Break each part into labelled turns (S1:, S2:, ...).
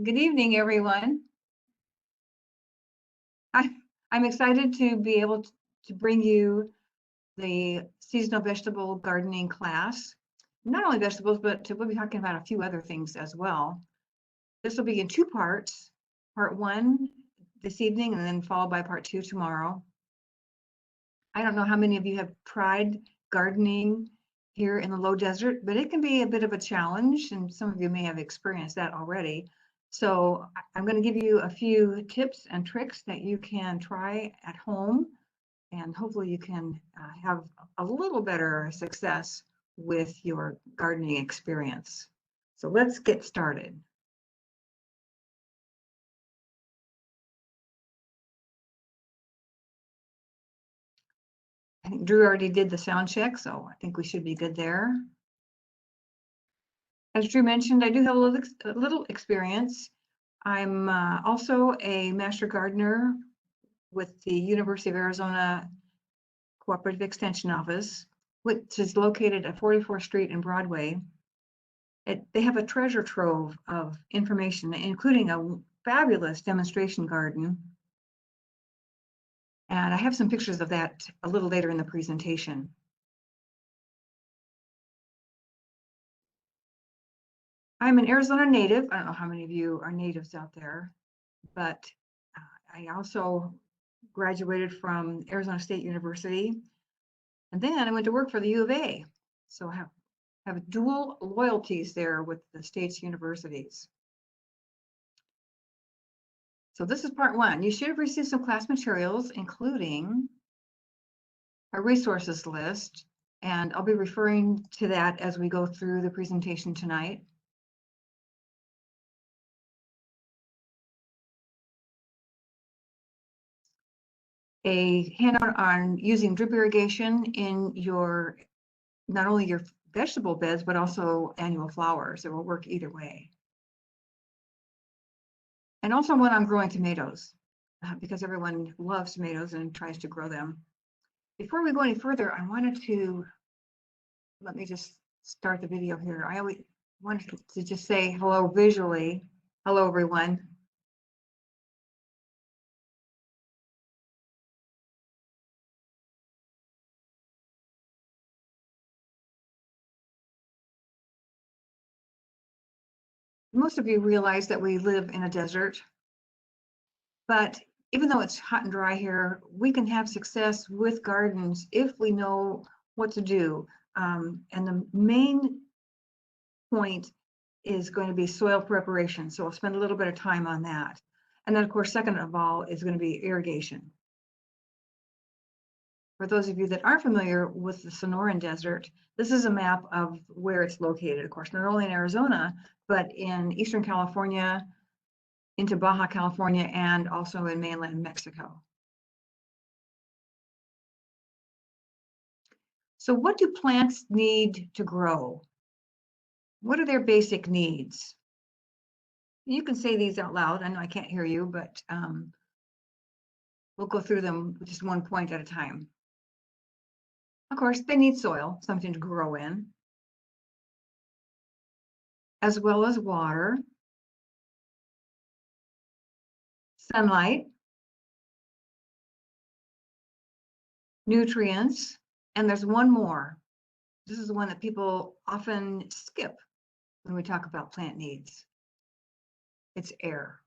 S1: Good evening, everyone. I'm excited to be able to bring you the seasonal vegetable gardening class. Not only vegetables, but we'll be talking about a few other things as well. This will be in two parts. Part one this evening and then followed by part two tomorrow. I don't know how many of you have tried gardening here in the low desert, but it can be a bit of a challenge, and some of you may have experienced that already. So I'm going to give you a few tips and tricks that you can try at home, and hopefully you can have a little better success with your gardening experience. So let's get started. I think Drew already did the sound check, so I think we should be good there. As Drew mentioned, I do have a little experience. I'm also a master gardener with the University of Arizona Cooperative Extension Office, which is located at 44th Street and Broadway. They have a treasure trove of information, including a fabulous demonstration garden. And I have some pictures of that a little later in the presentation. I'm an Arizona native. I don't know how many of you are natives out there, but I also graduated from Arizona State University. And then I went to work for the U of A. So I have dual loyalties there with the state's universities. So this is part one. You should have received some class materials, including a resources list, and I'll be referring to that as we go through the presentation tonight. A handout on using drip irrigation in your, not only your vegetable beds, but also annual flowers. It will work either way. And also one on growing tomatoes, because everyone loves tomatoes and tries to grow them. Before we go any further, I wanted to, let me just start the video here. I always wanted to just say hello visually. Hello, everyone. Most of you realize that we live in a desert, but even though it's hot and dry here, we can have success with gardens if we know what to do. And the main point is going to be soil preparation. So I'll spend a little bit of time on that. And then of course, second of all is going to be irrigation. For those of you that aren't familiar with the Sonoran Desert, this is a map of where it's located, of course, not only in Arizona, but in Eastern California, into Baja California, and also in mainland Mexico. So what do plants need to grow? What are their basic needs? You can say these out loud. I know I can't hear you, but we'll go through them just one point at a time. Of course, they need soil, something to grow in, as well as water, sunlight, nutrients, and there's one more. This is the one that people often skip when we talk about plant needs. It's air.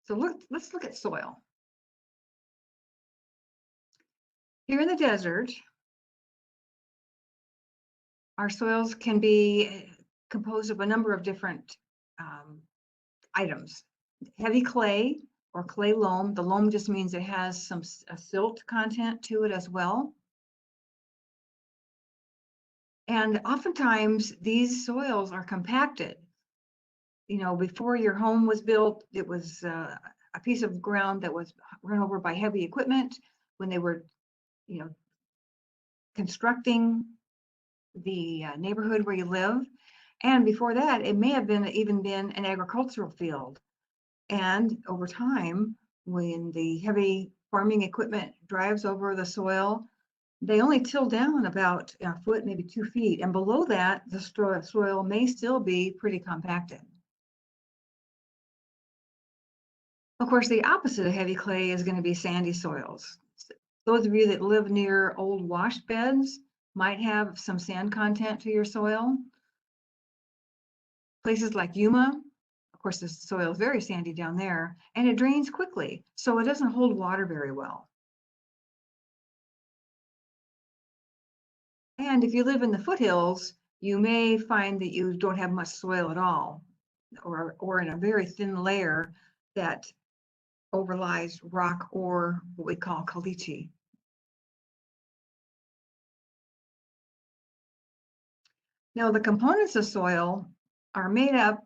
S1: So let's look at soil. Here in the desert, our soils can be composed of a number of different items. Heavy clay or clay loam. The loam just means it has a silt content to it as well. And oftentimes these soils are compacted. You know, before your home was built, it was a piece of ground that was run over by heavy equipment when they were, you know, constructing the neighborhood where you live. And before that, it may have even been an agricultural field. And over time, when the heavy farming equipment drives over the soil, they only till down about a foot, maybe 2 feet, and below that, the soil may still be pretty compacted. Of course, the opposite of heavy clay is going to be sandy soils. Those of you that live near old wash beds might have some sand content to your soil. Places like Yuma, of course, the soil is very sandy down there, and it drains quickly, so it doesn't hold water very well. And if you live in the foothills, you may find that you don't have much soil at all, or in a very thin layer that overlies rock or what we call caliche. Now, the components of soil are made up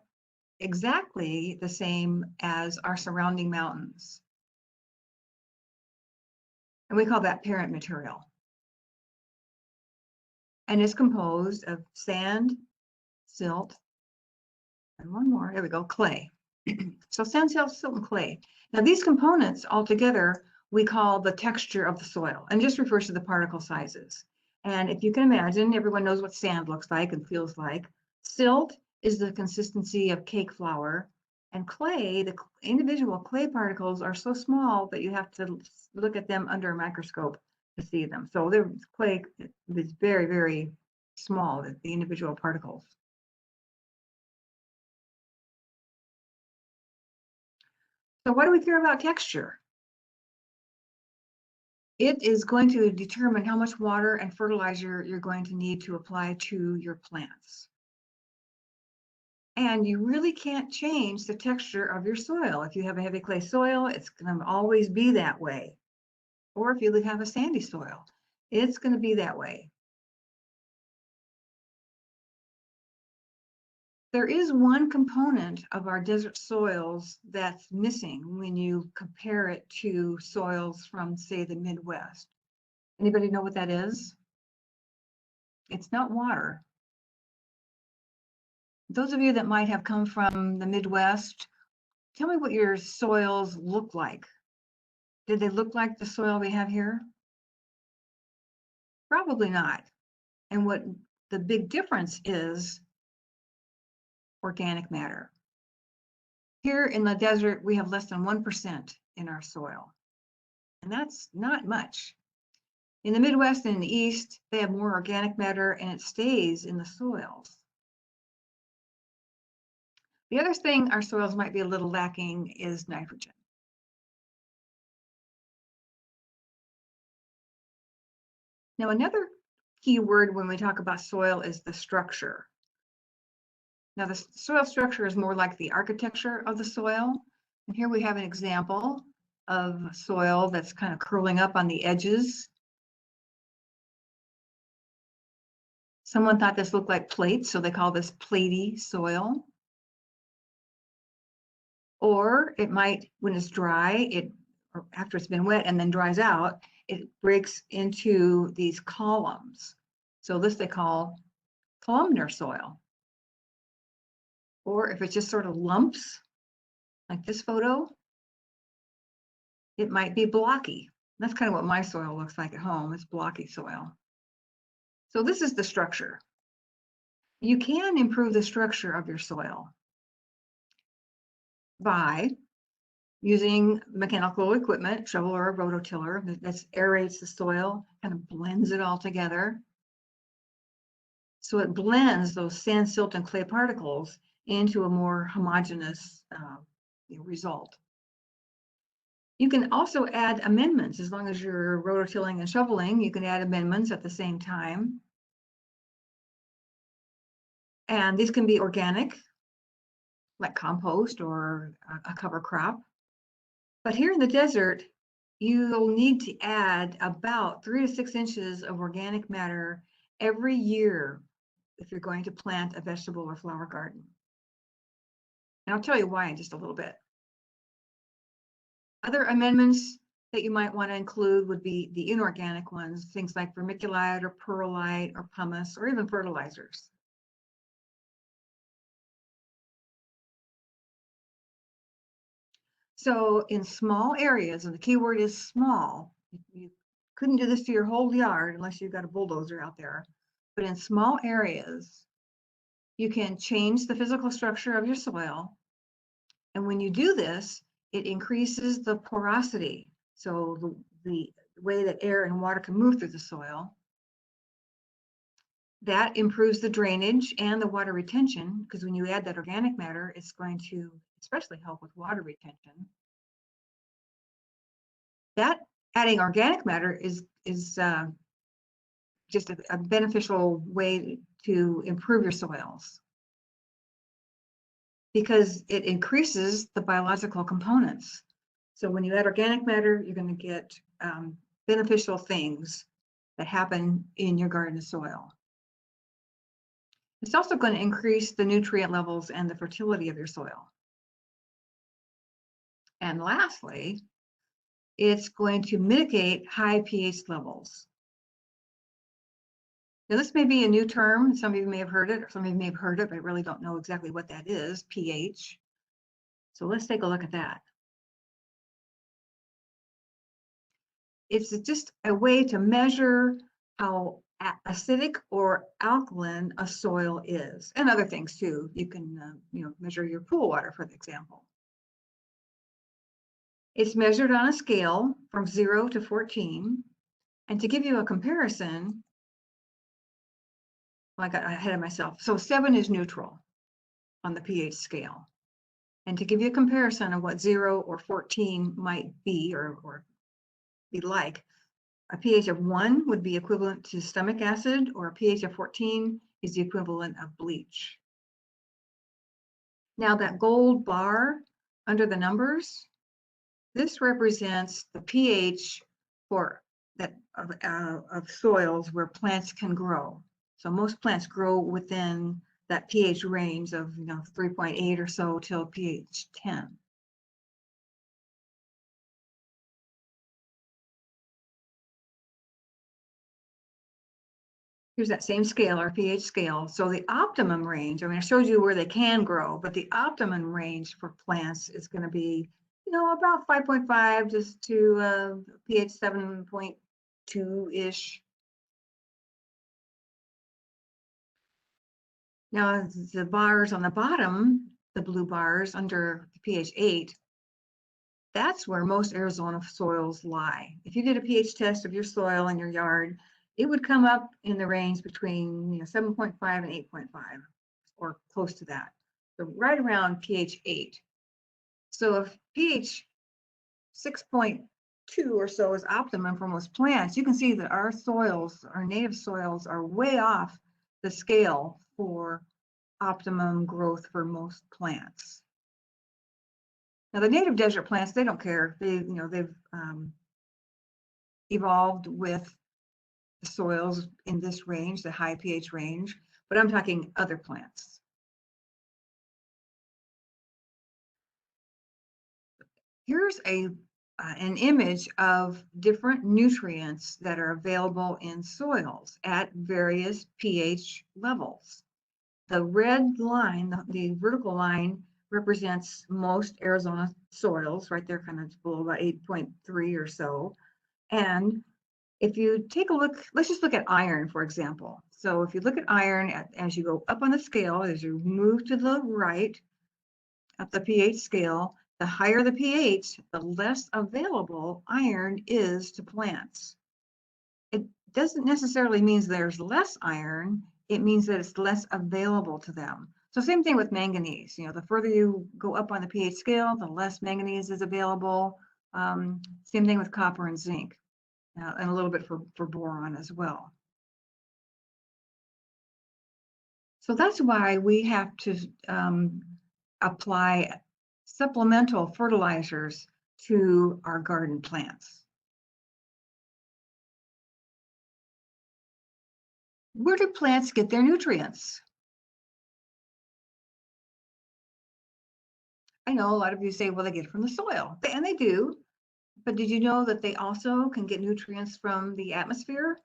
S1: exactly the same as our surrounding mountains. And we call that parent material. And it's composed of sand, silt, and one more, there we go, clay. So sand, silt, and clay. Now these components altogether, we call the texture of the soil, and just refers to the particle sizes. And if you can imagine, everyone knows what sand looks like and feels like. Silt is the consistency of cake flour, and clay, the individual clay particles are so small that you have to look at them under a microscope to see them. So the clay is very, very small, the individual particles. So why do we care about texture? It is going to determine how much water and fertilizer you're going to need to apply to your plants. And you really can't change the texture of your soil. If you have a heavy clay soil, it's going to always be that way. Or if you have a sandy soil, it's going to be that way. There is one component of our desert soils that's missing when you compare it to soils from, say, the Midwest. Anybody know what that is? It's not water. Those of you that might have come from the Midwest, tell me what your soils look like. Did they look like the soil we have here? Probably not. And what the big difference is organic matter. Here in the desert, we have less than 1% in our soil. And that's not much. In the Midwest and in the East, they have more organic matter and it stays in the soils. The other thing our soils might be a little lacking is nitrogen. Now, another key word when we talk about soil is the structure. Now, the soil structure is more like the architecture of the soil. And here we have an example of soil that's kind of curling up on the edges. Someone thought this looked like plates, so they call this platey soil. Or it might, when it's dry, or after it's been wet and then dries out, it breaks into these columns. So this they call columnar soil. Or if it just sort of lumps, like this photo, it might be blocky. That's kind of what my soil looks like at home. It's blocky soil. So this is the structure. You can improve the structure of your soil by using mechanical equipment, shovel or a rototiller that aerates the soil, kind of blends it all together. So it blends those sand, silt, and clay particles into a more homogeneous result. You can also add amendments. As long as you're rototilling and shoveling, you can add amendments at the same time. And these can be organic, like compost or a cover crop. But here in the desert, you'll need to add about 3 to 6 inches of organic matter every year if you're going to plant a vegetable or flower garden. And I'll tell you why in just a little bit. Other amendments that you might want to include would be the inorganic ones, things like vermiculite or perlite or pumice or even fertilizers. So in small areas, and the key word is small, you couldn't do this to your whole yard unless you've got a bulldozer out there. But in small areas, you can change the physical structure of your soil. And when you do this, it increases the porosity. So the way that air and water can move through the soil. That improves the drainage and the water retention, because when you add that organic matter, it's going to especially help with water retention. That adding organic matter is just a beneficial way to improve your soils, because it increases the biological components. So when you add organic matter, you're going to get beneficial things that happen in your garden soil. It's also going to increase the nutrient levels and the fertility of your soil. And lastly, it's going to mitigate high pH levels. Now, this may be a new term. Some of you may have heard it, or some of you may have heard it, but I really don't know exactly what that is, pH. So let's take a look at that. It's just a way to measure how acidic or alkaline a soil is, and other things too. You can measure your pool water, for example. It's measured on a scale from 0 to 14. And to give you a comparison, well, I got ahead of myself. So 7 is neutral on the pH scale. And to give you a comparison of what 0 or 14 might be or be like, a pH of 1 would be equivalent to stomach acid, or a pH of 14 is the equivalent of bleach. Now that gold bar under the numbers, this represents the pH for that of soils where plants can grow. So most plants grow within that pH range of 3.8 or so till pH 10. Here's that same scale, our pH scale. So the optimum range, I mean, I showed you where they can grow, but the optimum range for plants is going to be, about 5.5 just to pH 7.2-ish. Now, the bars on the bottom, the blue bars under pH 8, that's where most Arizona soils lie. If you did a pH test of your soil in your yard, it would come up in the range between 7.5 and 8.5, or close to that. So right around pH 8. So if pH 6.2 or so is optimum for most plants, you can see that our soils, our native soils, are way off the scale for optimum growth for most plants. Now the native desert plants, they don't care. They've evolved with the soils in this range, the high pH range, but I'm talking other plants. Here's an image of different nutrients that are available in soils at various pH levels. The red line, the vertical line, represents most Arizona soils, right there, kind of below about 8.3 or so. And if you take a look, let's just look at iron, for example. So if you look at iron, as you go up on the scale, as you move to the right up the pH scale, the higher the pH, the less available iron is to plants. It doesn't necessarily mean there's less iron, it means that it's less available to them. So same thing with manganese. The further you go up on the pH scale, the less manganese is available. Same thing with copper and zinc, and a little bit for boron as well. So that's why we have to apply supplemental fertilizers to our garden plants. Where do plants get their nutrients? I know a lot of you say, well, they get it from the soil, and they do. But did you know that they also can get nutrients from the atmosphere?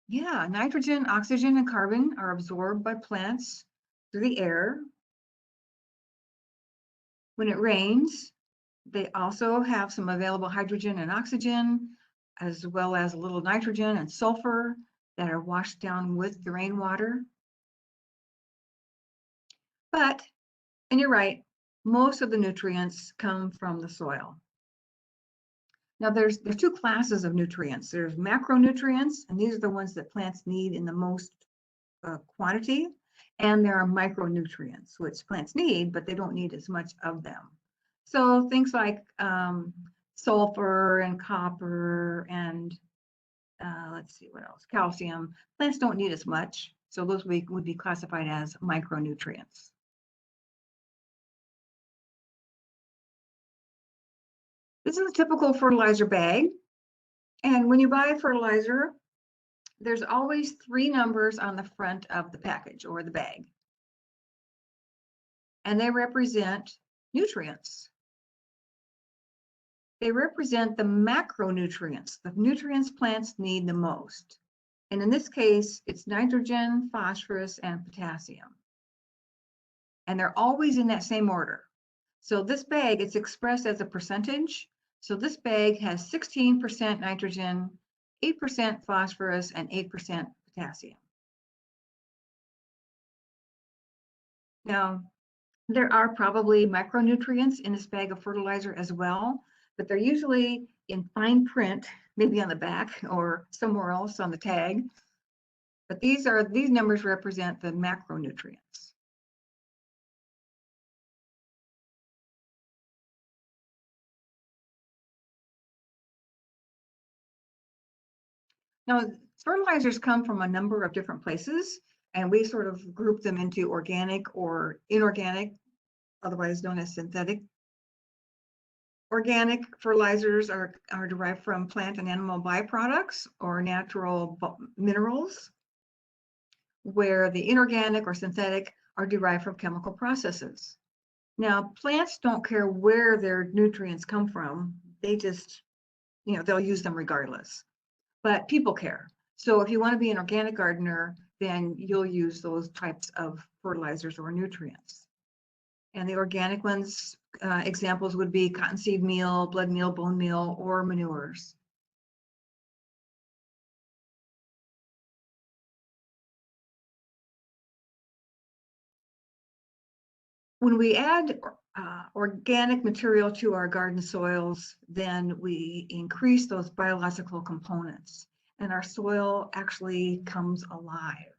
S1: Yeah, nitrogen, oxygen, and carbon are absorbed by plants through the air. When it rains, they also have some available hydrogen and oxygen. as well as a little nitrogen and sulfur that are washed down with the rainwater. But, and you're right, most of the nutrients come from the soil. Now there's two classes of nutrients. There's macronutrients, and these are the ones that plants need in the most quantity. And there are micronutrients, which plants need, but they don't need as much of them. So things like sulfur and copper and let's see what else, calcium, plants don't need as much. So those would be classified as micronutrients. This is a typical fertilizer bag. And when you buy fertilizer, there's always 3 numbers on the front of the package or the bag. And they represent nutrients. They represent the macronutrients, the nutrients plants need the most. And in this case, it's nitrogen, phosphorus, and potassium. And they're always in that same order. So this bag, it's expressed as a percentage. So this bag has 16% nitrogen, 8% phosphorus, and 8% potassium. Now, there are probably micronutrients in this bag of fertilizer as well, but they're usually in fine print, maybe on the back or somewhere else on the tag. But these numbers represent the macronutrients. Now, fertilizers come from a number of different places, and we sort of group them into organic or inorganic, otherwise known as synthetic. Organic fertilizers are derived from plant and animal byproducts or natural minerals, where the inorganic or synthetic are derived from chemical processes. Now, plants don't care where their nutrients come from. They just, they'll use them regardless. But people care. So if you want to be an organic gardener, then you'll use those types of fertilizers or nutrients. And the organic ones, examples would be cottonseed meal, blood meal, bone meal, or manures. When we add organic material to our garden soils, then we increase those biological components, and our soil actually comes alive.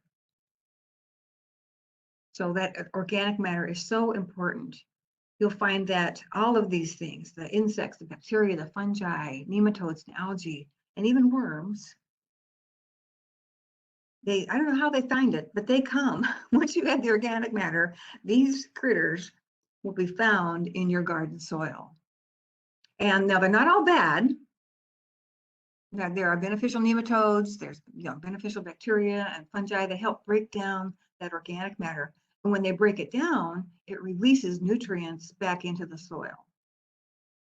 S1: So that organic matter is so important. You'll find that all of these things, the insects, the bacteria, the fungi, nematodes, and algae, and even worms, I don't know how they find it, but they come. Once you add the organic matter, these critters will be found in your garden soil. And now they're not all bad. Now, there are beneficial nematodes, there's beneficial bacteria and fungi that help break down that organic matter. And when they break it down, it releases nutrients back into the soil.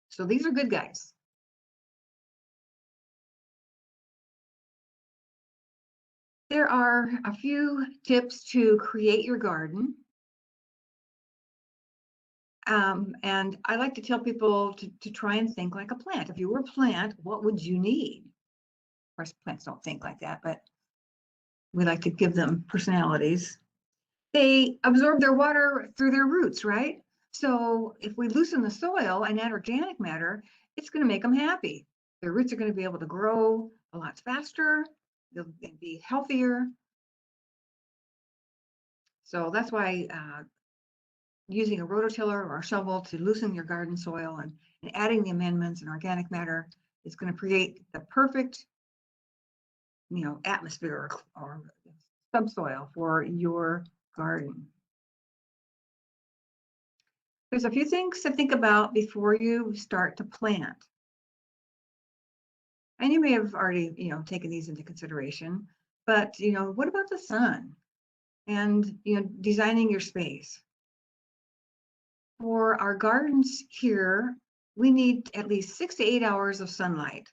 S1: So these are good guys. There are a few tips to create your garden. And I like to tell people to try and think like a plant. If you were a plant, what would you need? Of course, plants don't think like that, but we like to give them personalities. They absorb their water through their roots, right? So if we loosen the soil and add organic matter, it's going to make them happy. Their roots are going to be able to grow a lot faster. They'll be healthier. So that's why using a rototiller or a shovel to loosen your garden soil and adding the amendments and organic matter is going to create the perfect, atmosphere or subsoil for your garden. There's a few things to think about before you start to plant. And you may have already, taken these into consideration, but, what about the sun and, designing your space? For our gardens here, we need at least 6 to 8 hours of sunlight.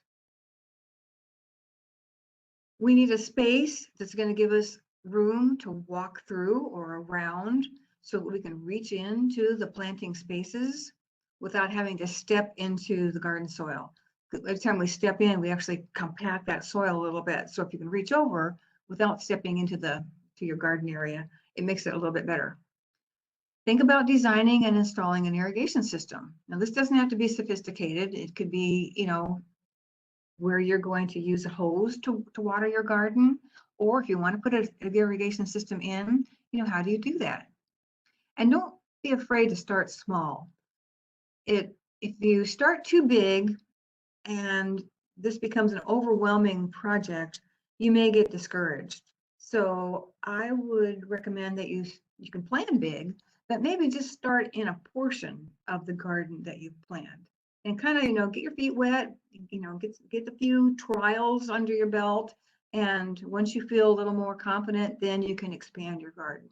S1: We need a space that's going to give us room to walk through or around so that we can reach into the planting spaces without having to step into the garden soil. every time we step in, we actually compact that soil a little bit. So if you can reach over without stepping into to your garden area, it makes it a little bit better. Think about designing and installing an irrigation system. Now, this doesn't have to be sophisticated. It could be, where you're going to use a hose to water your garden, or if you want to put an irrigation system in, how do you do that? And don't be afraid to start small. If you start too big and this becomes an overwhelming project, you may get discouraged. So I would recommend that you can plan big, but maybe just start in a portion of the garden that you've planned and kind of, get your feet wet, get a few trials under your belt. And once you feel a little more confident, then you can expand your garden.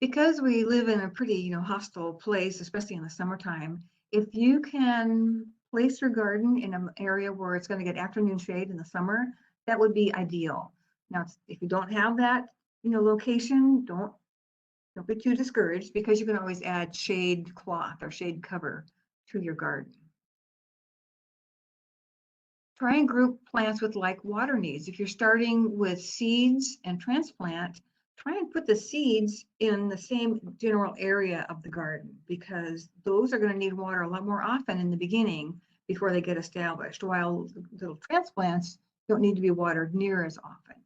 S1: Because we live in a pretty, hostile place, especially in the summertime, if you can place your garden in an area where it's going to get afternoon shade in the summer, that would be ideal. Now, if you don't have that, location, don't be too discouraged, because you can always add shade cloth or shade cover to your garden. Try and group plants with like water needs. If you're starting with seeds and transplant, try and put the seeds in the same general area of the garden, because those are going to need water a lot more often in the beginning before they get established, while the little transplants don't need to be watered near as often.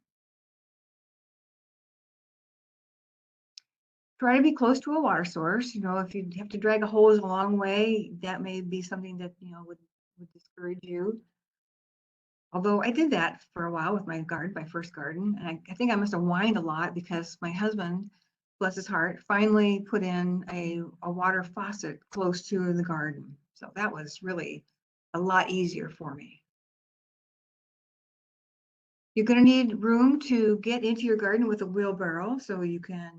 S1: Try to be close to a water source. If you have to drag a hose a long way, that may be something that would discourage you. Although I did that for a while with my first garden, and I think I must have whined a lot because my husband, bless his heart, finally put in a water faucet close to the garden. So that was really a lot easier for me. You're going to need room to get into your garden with a wheelbarrow, so you can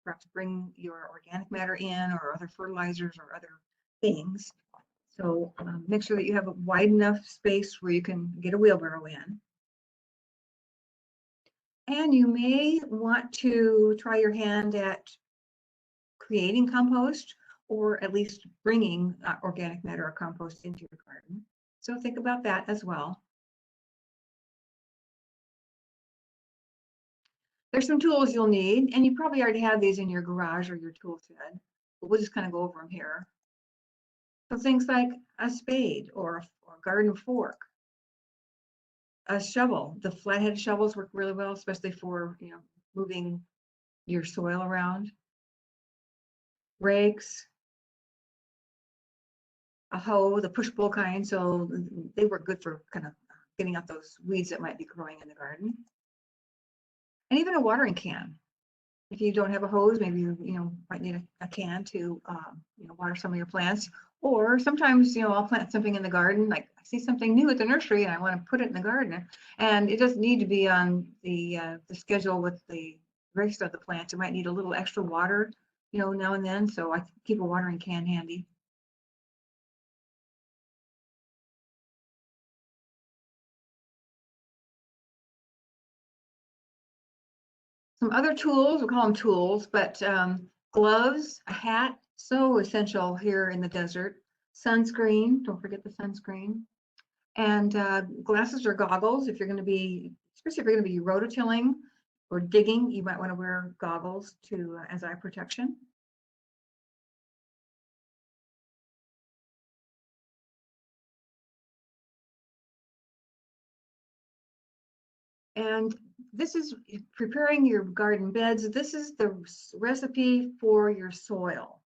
S1: perhaps bring your organic matter in, or other fertilizers or other things. So make sure that you have a wide enough space where you can get a wheelbarrow in. And you may want to try your hand at creating compost, or at least bringing organic matter or compost into your garden. So think about that as well. There's some tools you'll need, and you probably already have these in your garage or your tool shed, but we'll just kind of go over them here. So things like a spade or a garden fork, a shovel. The flathead shovels work really well, especially for moving your soil around. Rakes, a hoe, the push-pull kind, so they work good for kind of getting out those weeds that might be growing in the garden. And even a watering can. If you don't have a hose, maybe you might need a can to water some of your plants. Or sometimes I'll plant something in the garden, like I see something new at the nursery and I want to put it in the garden, and it doesn't need to be on the schedule with the rest of the plants. It might need a little extra water now and then, so I keep a watering can handy. Some other tools, we call them tools, but gloves, a hat, so essential here in the desert. Sunscreen, don't forget the sunscreen. And glasses or goggles, if you're going to be, especially if you're going to be rototilling or digging, you might want to wear goggles as eye protection. And this is preparing your garden beds. This is the recipe for your soil.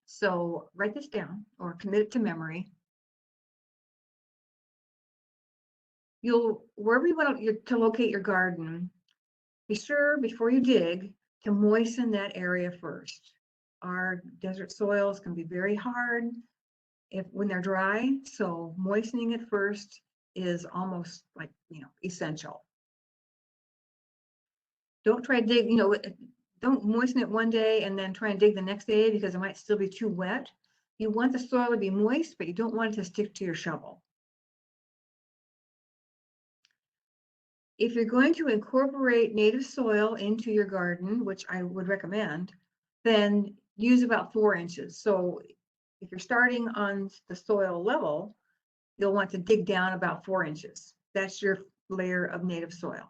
S1: So write this down or commit it to memory. Wherever you want to locate your garden, be sure before you dig to moisten that area first. Our desert soils can be very hard when they're dry, so moistening it first is almost like essential. Don't try to dig, don't moisten it one day and then try and dig the next day, because it might still be too wet. You want the soil to be moist, but you don't want it to stick to your shovel. If you're going to incorporate native soil into your garden, which I would recommend, then use about 4 inches. So if you're starting on the soil level, you'll want to dig down about 4 inches. That's your layer of native soil.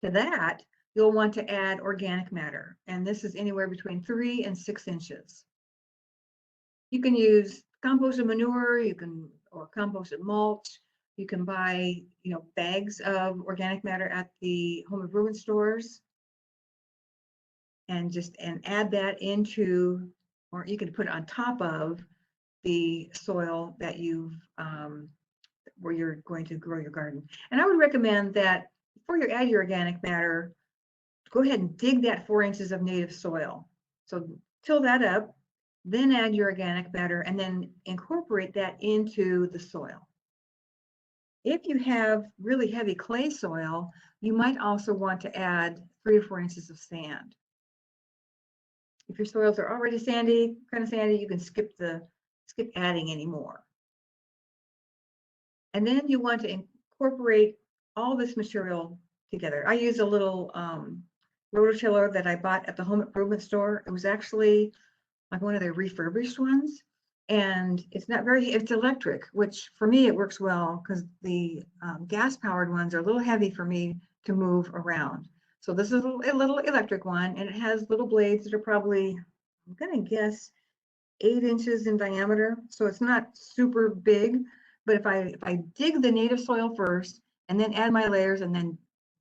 S1: To that, you'll want to add organic matter, and this is anywhere between 3 and 6 inches. You can use composted manure, or composted mulch. You can buy, bags of organic matter at the home improvement stores, and add that into, or you can put it on top of the soil that where you're going to grow your garden. And I would recommend that before you add your organic matter, go ahead and dig that 4 inches of native soil. So till that up, then add your organic matter, and then incorporate that into the soil. If you have really heavy clay soil, you might also want to add 3 or 4 inches of sand. If your soils are already sandy, kind of sandy, you can skip adding any more. And then you want to incorporate all this material together. I use a little rototiller that I bought at the home improvement store. It was actually like one of their refurbished ones, and it's electric, which for me it works well because the gas powered ones are a little heavy for me to move around. So this is a little electric one, and it has little blades that are probably, I'm gonna guess, 8 inches in diameter. So it's not super big, but if I dig the native soil first and then add my layers and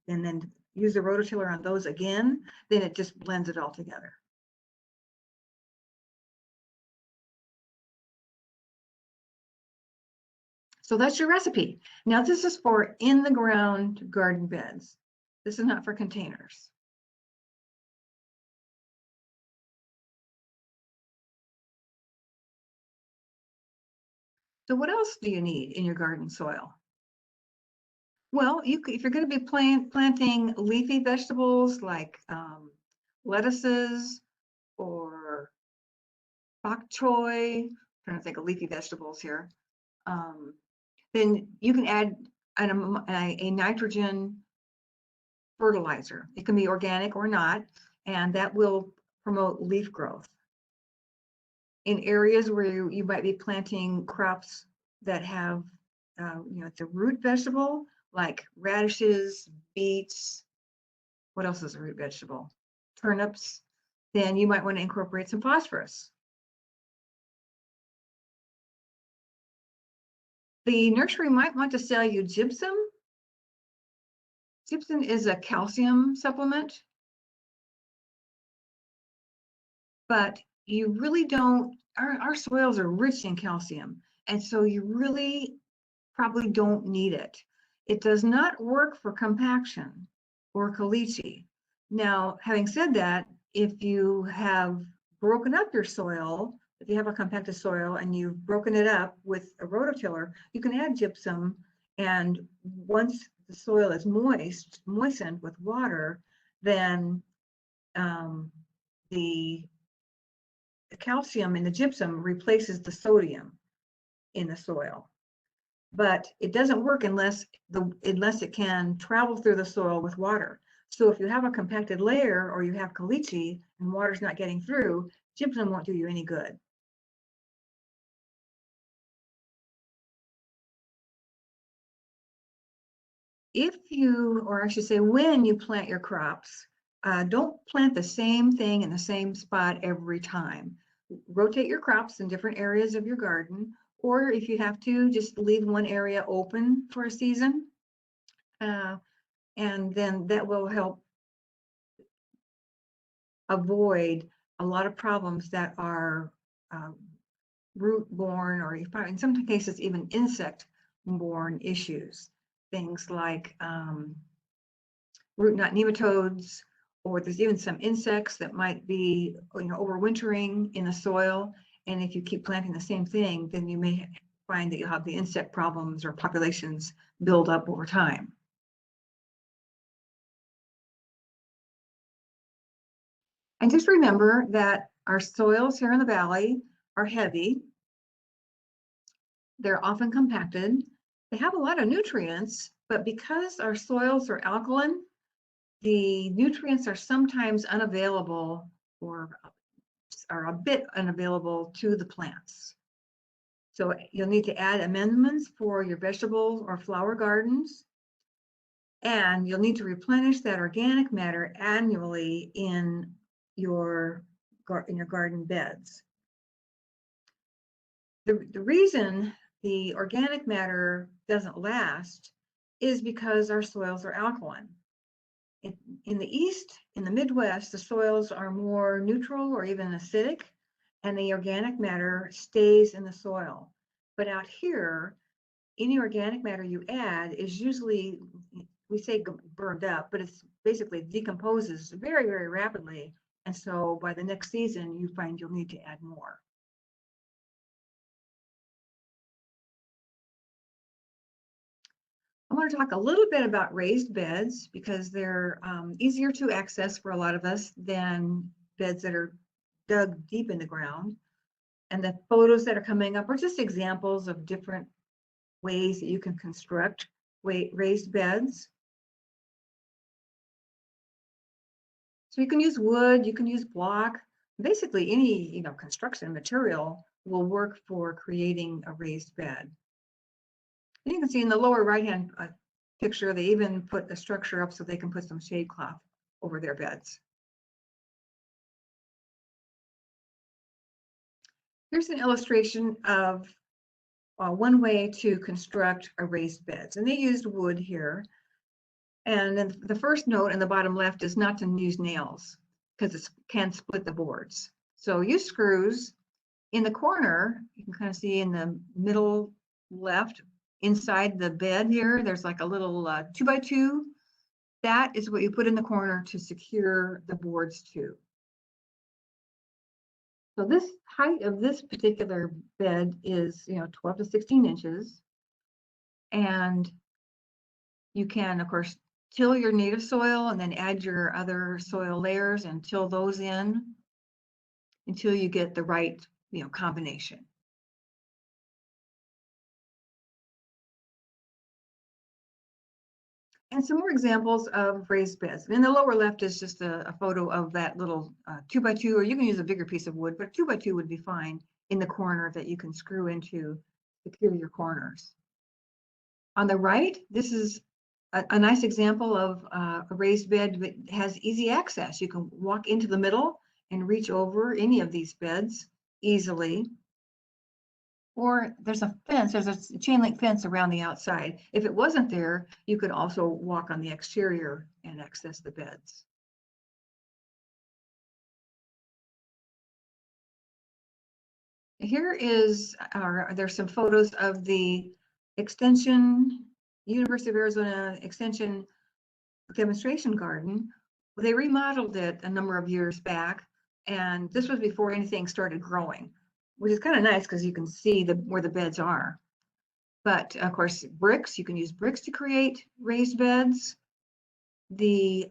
S1: then use the rototiller on those again, then it just blends it all together. So that's your recipe. Now this is for in the ground garden beds. This is not for containers. So what else do you need in your garden soil? Well, if you're going to be planting leafy vegetables like lettuces or bok choy, I'm trying to think of leafy vegetables here, then you can add a nitrogen fertilizer. It can be organic or not, and that will promote leaf growth. In areas where you might be planting crops that have, it's a root vegetable, like radishes, beets, what else is a root vegetable? Turnips, then you might want to incorporate some phosphorus. The nursery might want to sell you gypsum. Gypsum is a calcium supplement, but you really don't, our soils are rich in calcium, and so you really probably don't need it. It does not work for compaction or caliche. Now, having said that, if you have broken up your soil, if you have a compacted soil and you've broken it up with a rototiller, you can add gypsum, and once the soil is moistened with water, then the calcium in the gypsum replaces the sodium in the soil. But it doesn't work unless it can travel through the soil with water. So if you have a compacted layer or you have caliche and water's not getting through, gypsum won't do you any good. If you, or I should say, when you plant your crops, don't plant the same thing in the same spot every time. Rotate your crops in different areas of your garden, or if you have to, just leave one area open for a season. And then that will help avoid a lot of problems that are root-borne, or in some cases even insect-borne issues. Things like root knot nematodes, or there's even some insects that might be overwintering in the soil. And if you keep planting the same thing, then you may find that you'll have the insect problems or populations build up over time. And just remember that our soils here in the valley are heavy. They're often compacted, They have a lot of nutrients, but because our soils are alkaline, the nutrients are sometimes unavailable or are a bit unavailable to the plants. So you'll need to add amendments for your vegetable or flower gardens, and you'll need to replenish that organic matter annually in your garden beds. The reason the organic matter doesn't last is because our soils are alkaline. In the East, in the Midwest, the soils are more neutral or even acidic, and the organic matter stays in the soil. But out here, any organic matter you add is usually, we say burned up, but it's basically decomposes very, very rapidly. And so by the next season, you find you'll need to add more. I want to talk a little bit about raised beds because they're easier to access for a lot of us than beds that are dug deep in the ground. And the photos that are coming up are just examples of different ways that you can construct raised beds. So you can use wood, you can use block, basically any construction material will work for creating a raised bed. And you can see in the lower right-hand picture, they even put the structure up so they can put some shade cloth over their beds. Here's an illustration of one way to construct a raised beds, and they used wood here. And then the first note in the bottom left is not to use nails because it can split the boards. So use screws. In the corner, you can kind of see in the middle left, inside the bed here, there's like a little 2x2. That is what you put in the corner to secure the boards to. So this height of this particular bed is 12 to 16 inches. And you can, of course, till your native soil and then add your other soil layers and till those in until you get the right combination. And some more examples of raised beds. In the lower left is just a photo of that little 2x2, or you can use a bigger piece of wood, but 2x2 would be fine in the corner that you can screw into to secure your corners. On the right, this is a nice example of a raised bed that has easy access. You can walk into the middle and reach over any of these beds easily. Or there's a fence, there's a chain link fence around the outside. If it wasn't there, you could also walk on the exterior and access the beds. Here is there's some photos of the University of Arizona Extension demonstration garden. They remodeled it a number of years back, and this was before anything started growing, which is kind of nice because you can see where the beds are. But of course, bricks, you can use bricks to create raised beds. The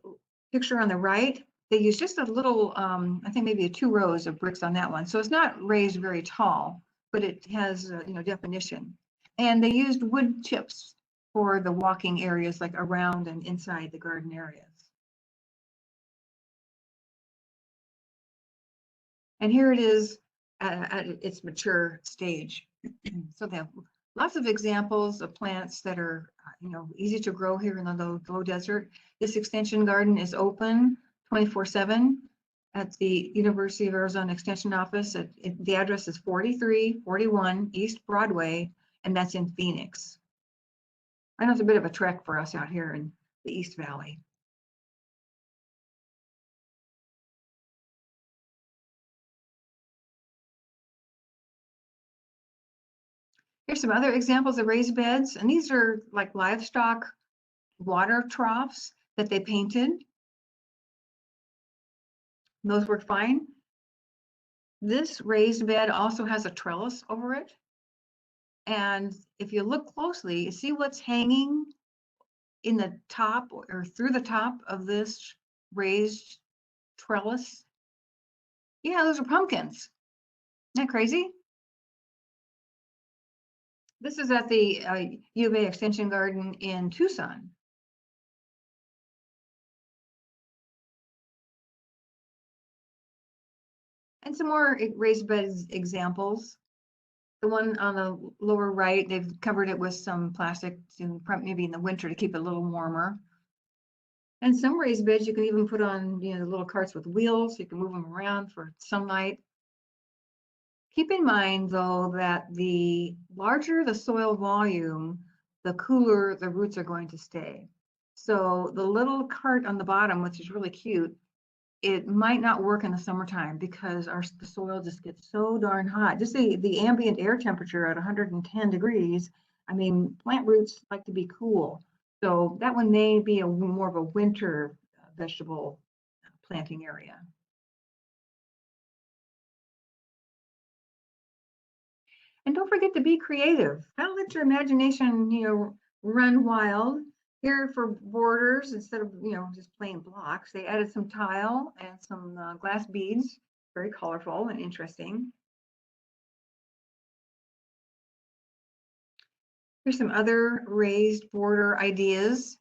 S1: picture on the right, they use just a little, I think maybe 2 rows of bricks on that one. So it's not raised very tall, but it has definition. And they used wood chips for the walking areas, like around and inside the garden areas. And here it is at its mature stage. So they have lots of examples of plants that are easy to grow here in the low desert. This extension garden is open 24/7 at the University of Arizona Extension Office. The address is 4341 East Broadway, and that's in Phoenix. I know it's a bit of a trek for us out here in the East Valley. Here's some other examples of raised beds, and these are like livestock water troughs that they painted. Those work fine. This raised bed also has a trellis over it. And if you look closely, you see what's hanging in the top or through the top of this raised trellis? Yeah, those are pumpkins. Isn't that crazy? This is at the U of A Extension Garden in Tucson. And some more raised beds examples. The one on the lower right, they've covered it with some plastic, maybe in the winter to keep it a little warmer. And some raised beds you can even put on, the little carts with wheels, so you can move them around for sunlight. Keep in mind, though, that the larger the soil volume, the cooler the roots are going to stay. So the little cart on the bottom, which is really cute, it might not work in the summertime because the soil just gets so darn hot. Just the ambient air temperature at 110 degrees. I mean, plant roots like to be cool. So that one may be more of a winter vegetable planting area. And don't forget to be creative. Don't let your imagination, run wild. Here for borders, instead of, just plain blocks, they added some tile and some glass beads. Very colorful and interesting. Here's some other raised border ideas.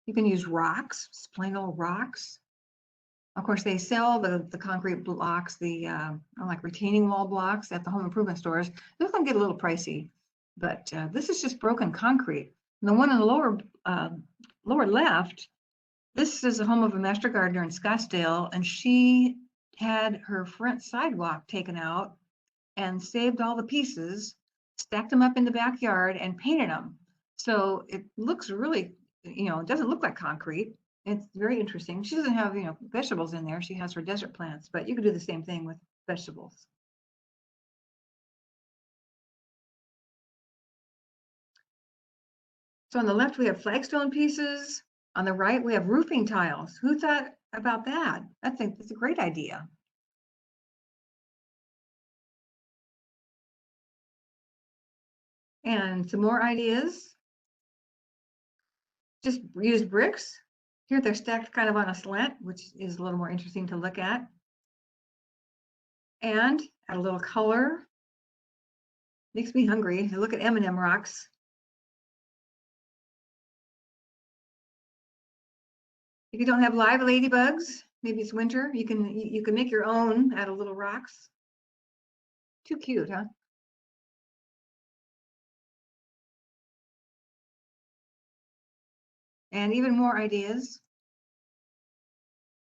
S1: You can use rocks, just plain old rocks. Of course, they sell the concrete blocks, the like retaining wall blocks at the home improvement stores. Those can get a little pricey, but this is just broken concrete. And the one on the lower left, this is the home of a master gardener in Scottsdale, and she had her front sidewalk taken out and saved all the pieces, stacked them up in the backyard, and painted them. So it looks really, it doesn't look like concrete. It's very interesting. She doesn't have, vegetables in there. She has her desert plants, but you could do the same thing with vegetables. So on the left, we have flagstone pieces. On the right, we have roofing tiles. Who thought about that? I think that's a great idea. And some more ideas. Just use bricks. Here they're stacked kind of on a slant, which is a little more interesting to look at. And add a little color. Makes me hungry. Look at M&M rocks. If you don't have live ladybugs, maybe it's winter, you can make your own out of little rocks. Too cute, huh? And even more ideas.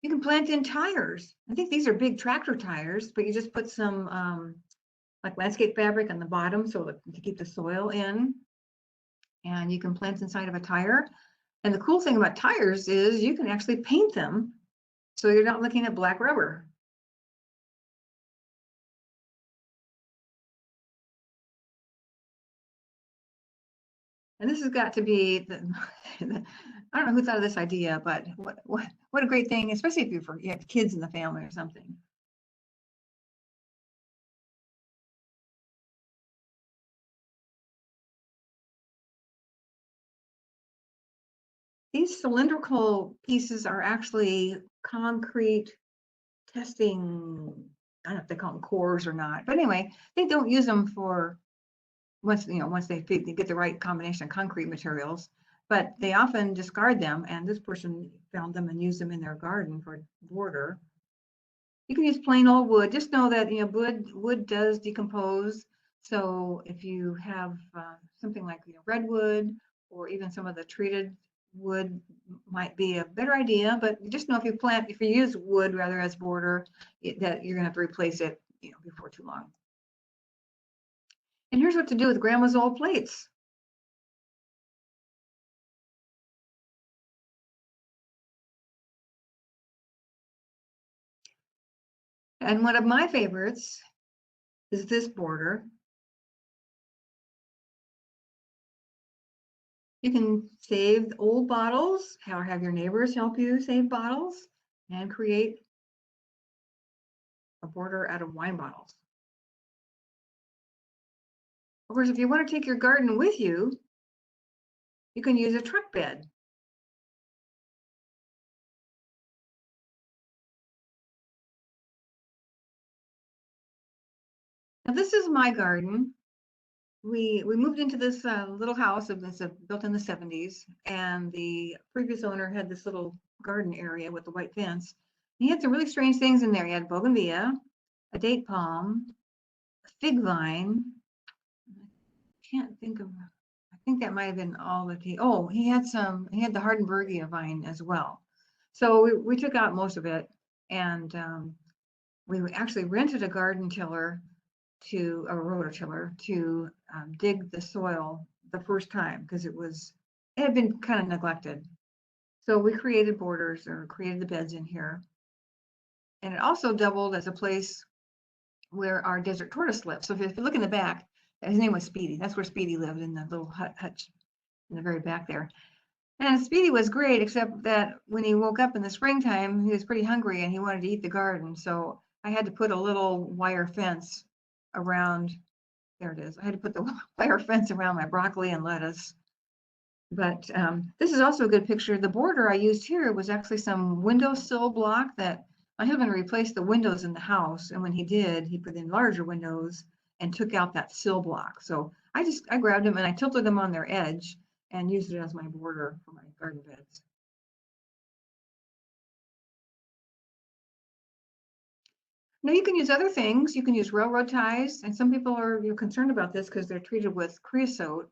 S1: You can plant in tires. I think these are big tractor tires, but you just put some like landscape fabric on the bottom so to keep the soil in. And you can plant inside of a tire. And the cool thing about tires is you can actually paint them so you're not looking at black rubber. And this has got to be I don't know who thought of this idea, but what a great thing, especially if you have kids in the family or something. These cylindrical pieces are actually concrete testing. I don't know if they call them cores or not, but anyway, they don't use them for once they get the right combination of concrete materials, but they often discard them. And this person found them and used them in their garden for border. You can use plain old wood. Just know that wood does decompose. So if you have something like redwood or even some of the treated wood might be a better idea. But just know if you use wood rather as border, that you're going to have to replace it before too long. And here's what to do with grandma's old plates. And one of my favorites is this border. You can save old bottles or have your neighbors help you save bottles and create a border out of wine bottles. Of course, if you want to take your garden with you, you can use a truck bed. Now this is my garden. we moved into this little house that was built in the 70s, and the previous owner had this little garden area with the white fence. He had some really strange things in there. He had bougainvillea, a date palm, a fig vine. I can't think of, I think that might have been all that he had the Hardenbergia vine as well. So we took out most of it, and we actually rented a garden tiller to a rototiller to dig the soil the first time because it had been kind of neglected. So we created borders or created the beds in here. And it also doubled as a place where our desert tortoise lived. So if you look in the back, his name was Speedy. That's where Speedy lived, in the little hutch in the very back there. And Speedy was great, except that when he woke up in the springtime, he was pretty hungry and he wanted to eat the garden. So I had to put a little wire fence around, there it is. I had to put the wire fence around my broccoli and lettuce. But this is also a good picture. The border I used here was actually some windowsill block that my husband replaced the windows in the house. And when he did, he put in larger windows and took out that sill block. So I grabbed them and I tilted them on their edge and used it as my border for my garden beds. Now you can use other things. You can use railroad ties, and some people are concerned about this because they're treated with creosote.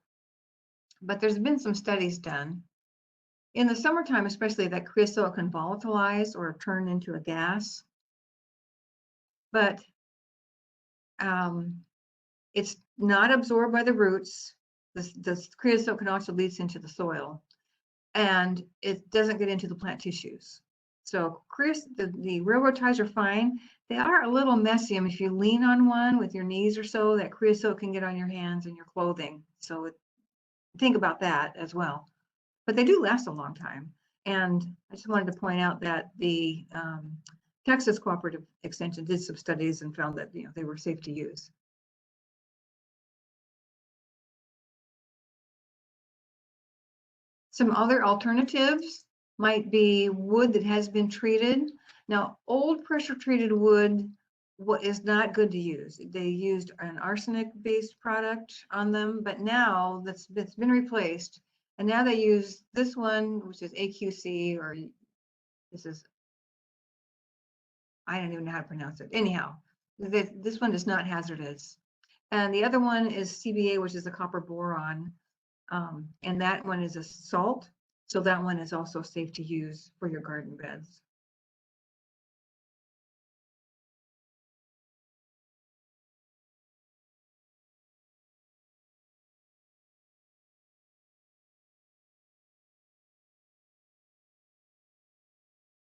S1: But there's been some studies done. In the summertime, especially, that creosote can volatilize or turn into a gas. But it's not absorbed by the roots. The creosote can also leach into the soil, and it doesn't get into the plant tissues. So the railroad ties are fine. They are a little messy. I mean, if you lean on one with your knees or so, that creosote can get on your hands and your clothing. So think about that as well. But they do last a long time. And I just wanted to point out that the Texas Cooperative Extension did some studies and found that they were safe to use. Some other alternatives might be wood that has been treated. Now, old pressure treated wood is not good to use. They used an arsenic-based product on them, but now that's been replaced. And now they use this one, which is AQC, or this is, I don't even know how to pronounce it. Anyhow, this one is not hazardous. And the other one is CBA, which is a copper boron. And that one is a salt. So that one is also safe to use for your garden beds.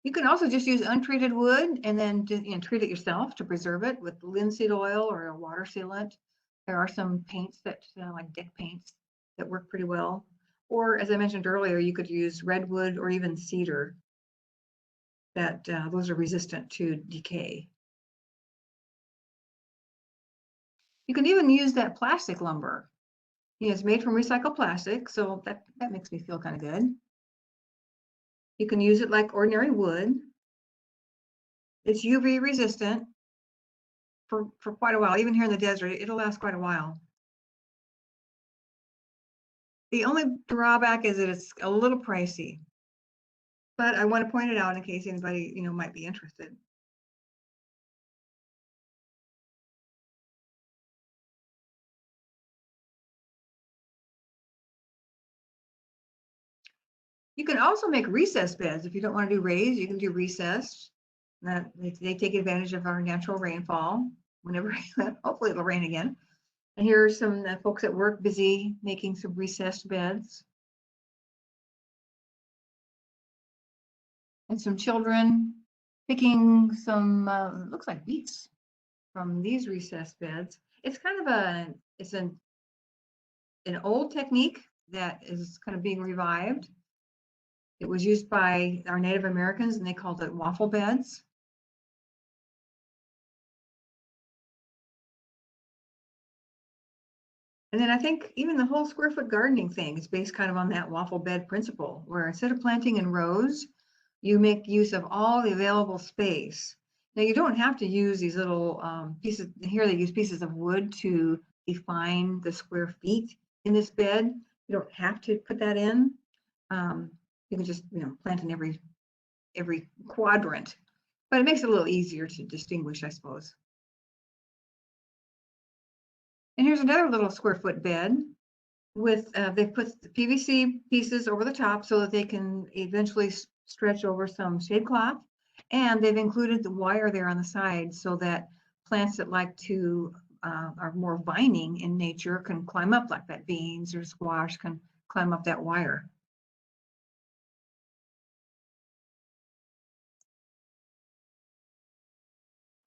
S1: You can also just use untreated wood and then treat it yourself to preserve it with linseed oil or a water sealant. There are some paints that, like deck paints, that work pretty well. Or as I mentioned earlier, you could use redwood or even cedar. Those are resistant to decay. You can even use that plastic lumber. It's made from recycled plastic, so that makes me feel kind of good. You can use it like ordinary wood. It's UV resistant for quite a while. Even here in the desert, it'll last quite a while. The only drawback is that it's a little pricey, but I want to point it out in case anybody might be interested. You can also make recessed beds. If you don't want to do raised, you can do recessed. They take advantage of our natural rainfall whenever, hopefully it'll rain again. And here are some folks at work busy making some recessed beds. And some children picking some, looks like beets from these recessed beds. It's kind of it's an old technique that is kind of being revived. It was used by our Native Americans and they called it waffle beds. And then I think even the whole square foot gardening thing is based kind of on that waffle bed principle, where instead of planting in rows, you make use of all the available space. Now you don't have to use these little pieces. Here they use pieces of wood to define the square feet in this bed. You don't have to put that in. You can just, plant in every quadrant, but it makes it a little easier to distinguish, I suppose. And here's another little square foot bed with, they've put the PVC pieces over the top so that they can eventually stretch over some shade cloth. And they've included the wire there on the side so that plants that like to, are more vining in nature can climb up, like that beans or squash can climb up that wire.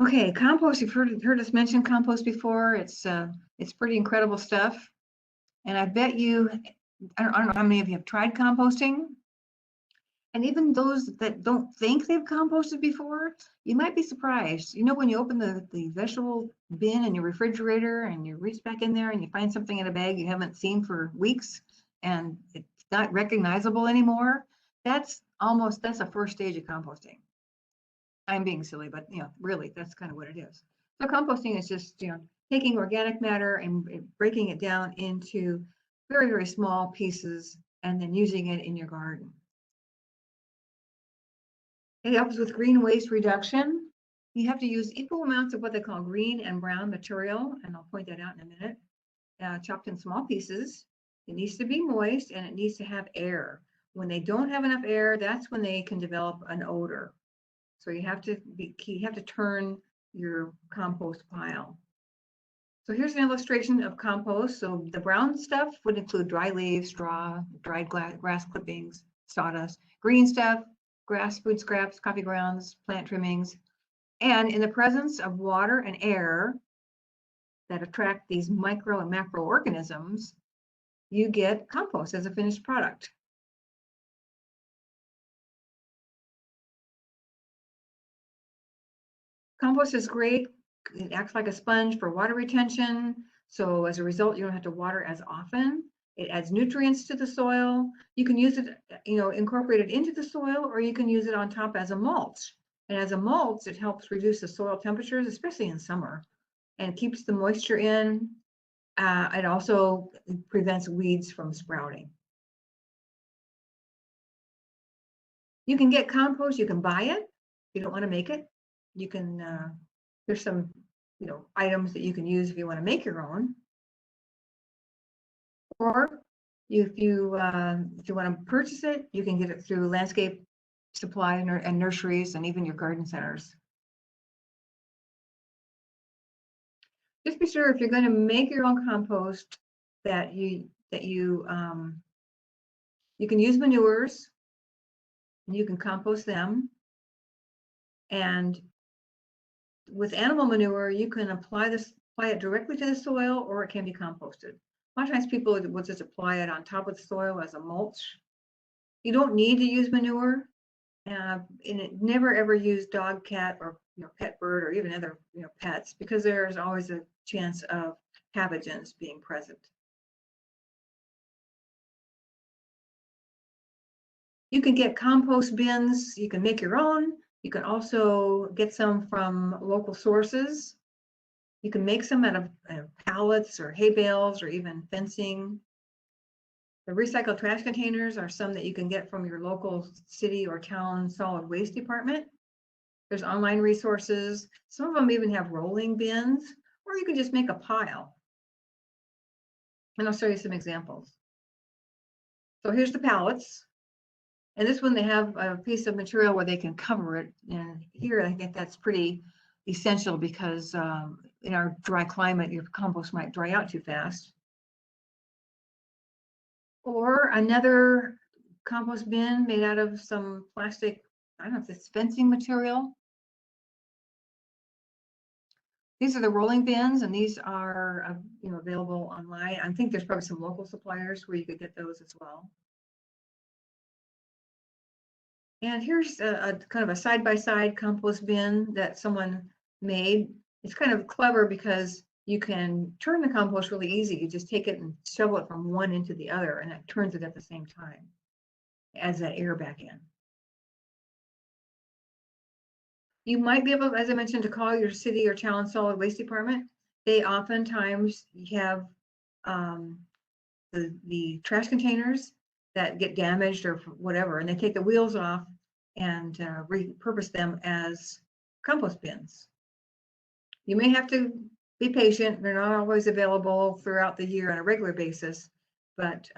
S1: Okay, compost, you've heard us mention compost before. It's pretty incredible stuff. And I bet you, I don't know how many of you have tried composting. And even those that don't think they've composted before, you might be surprised. When you open the vegetable bin in your refrigerator and you reach back in there and you find something in a bag you haven't seen for weeks and it's not recognizable anymore, that's a first stage of composting. I'm being silly, but really, that's kind of what it is. So composting is just, taking organic matter and breaking it down into very, very small pieces and then using it in your garden. It helps with green waste reduction. You have to use equal amounts of what they call green and brown material, and I'll point that out in a minute, chopped in small pieces. It needs to be moist and it needs to have air. When they don't have enough air, that's when they can develop an odor. So you have to turn your compost pile. So here's an illustration of compost. So the brown stuff would include dry leaves, straw, dried grass clippings, sawdust. Green stuff, grass, food scraps, coffee grounds, plant trimmings. And in the presence of water and air that attract these micro and macro organisms, you get compost as a finished product. Compost is great. It acts like a sponge for water retention. So as a result, you don't have to water as often. It adds nutrients to the soil. You can use it, incorporate it into the soil, or you can use it on top as a mulch. And as a mulch, it helps reduce the soil temperatures, especially in summer, and keeps the moisture in. It also prevents weeds from sprouting. You can get compost. You can buy it. If you don't want to make it, you can, there's some, items that you can use if you want to make your own. Or if you want to purchase it, you can get it through landscape supply and nurseries and even your garden centers. Just be sure if you're going to make your own compost that you can use manures. You can compost them. And with animal manure, you can apply it directly to the soil, or it can be composted. A lot of times people will just apply it on top of the soil as a mulch. You don't need to use manure, and it never ever use dog, cat, or pet bird, or even other pets, because there's always a chance of pathogens being present. You can get compost bins. You can make your own. You can also get some from local sources. You can make some out of pallets or hay bales or even fencing. The recycled trash containers are some that you can get from your local city or town solid waste department. There's online resources. Some of them even have rolling bins, or you can just make a pile. And I'll show you some examples. So here's the pallets. And this one, they have a piece of material where they can cover it. And here, I think that's pretty essential because in our dry climate, your compost might dry out too fast. Or another compost bin made out of some plastic, I don't know if it's fencing material. These are the rolling bins, and these are available online. I think there's probably some local suppliers where you could get those as well. And here's a kind of a side-by-side compost bin that someone made. It's kind of clever because you can turn the compost really easy. You just take it and shovel it from one into the other, and it turns it at the same time. It adds that air back in. You might be able, as I mentioned, to call your city or town solid waste department. They oftentimes have the trash containers that get damaged or whatever, and they take the wheels off and repurpose them as compost bins. You may have to be patient. They're not always available throughout the year on a regular basis, but